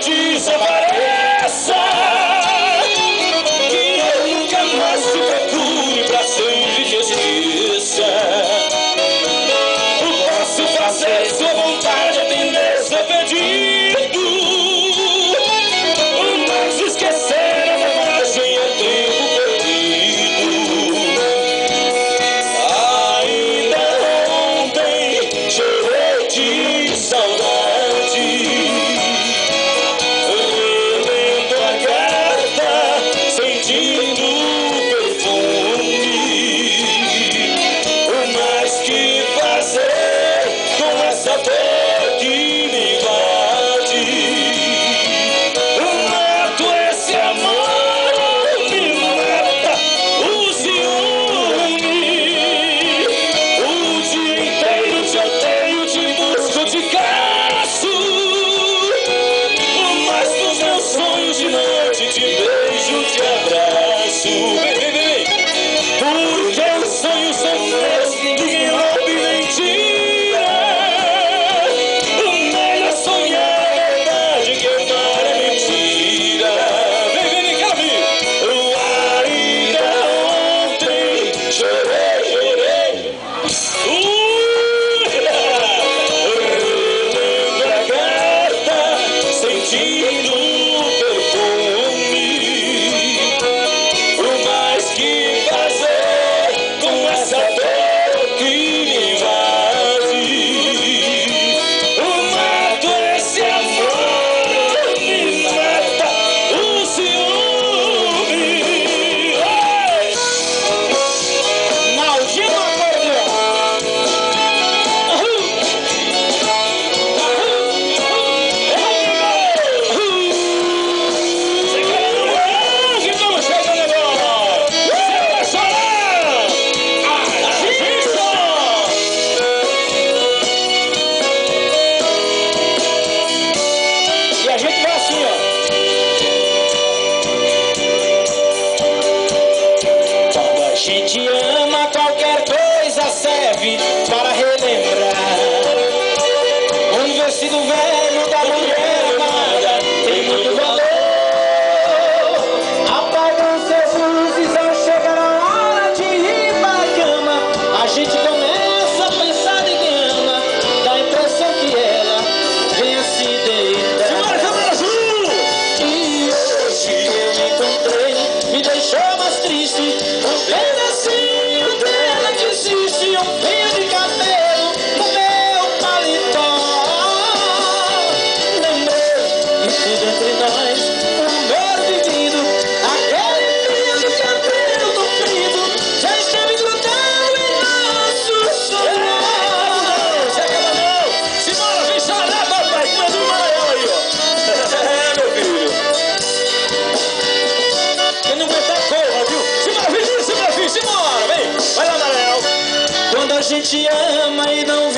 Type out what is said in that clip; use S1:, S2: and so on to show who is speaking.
S1: desapareça, que eu nunca mais te procure, pra sempre te esqueça. Posso fazer sua vontade, atender seu pedido, mas esquecer a memória é tempo perdido. Ainda ontem chorei de saudade, relendo a carta, sentindo o perfume. O mais que fazer com essa dor que me invade? Mato esse amor, me mata o ciúme. O dia inteiro te odeio, te busco, te caço, mas nos meus sonhos de noite te beijo, te abraço. Vem, vem, vem, porque os sonhos são meus, ninguém rouba e nem tira. O melhor sonhar é verdade, que amar é mentira. Vem, vem, vem, quero ouvir. Ainda ontem chorei, chorei. Relendo a carta, sentindo o perfume. O mais que fazer com essa dor que me invade? Mato esse amor, me mata o ciúme. Maldito acordeão. Você quer namorar? Que estamos chegando agora. Você vai chorar? Agita! E a gente vai assim, ó. Quando a gente ama, qualquer coisa serve para relembrar. Um vestido velho da mulher amada tem muito valor. Apagam seus luzes ao chegar a hora de ir para a cama. A gente começa a pensar em ama, dá a impressão que ela venha se deitar. Simbora, câmera azul! E hoje eu me encontrei, me deixou mais triste. Um pedacinho dela que existe, um fio de cabelo no meu paletó. Lembrei de tudo entre nós, o amor vivido, aquele fio de cabelo comprido já esteve grudado em nosso sonhos. Se acaba não! Simbora, vem chorar, papai, com o amarelo aí, ó. Meu filho. Quem não aguentar, corra, viu? Simbora, filho, simbora, filho, simbora, vem. Vai lá, amarelo. Quando a gente ama e não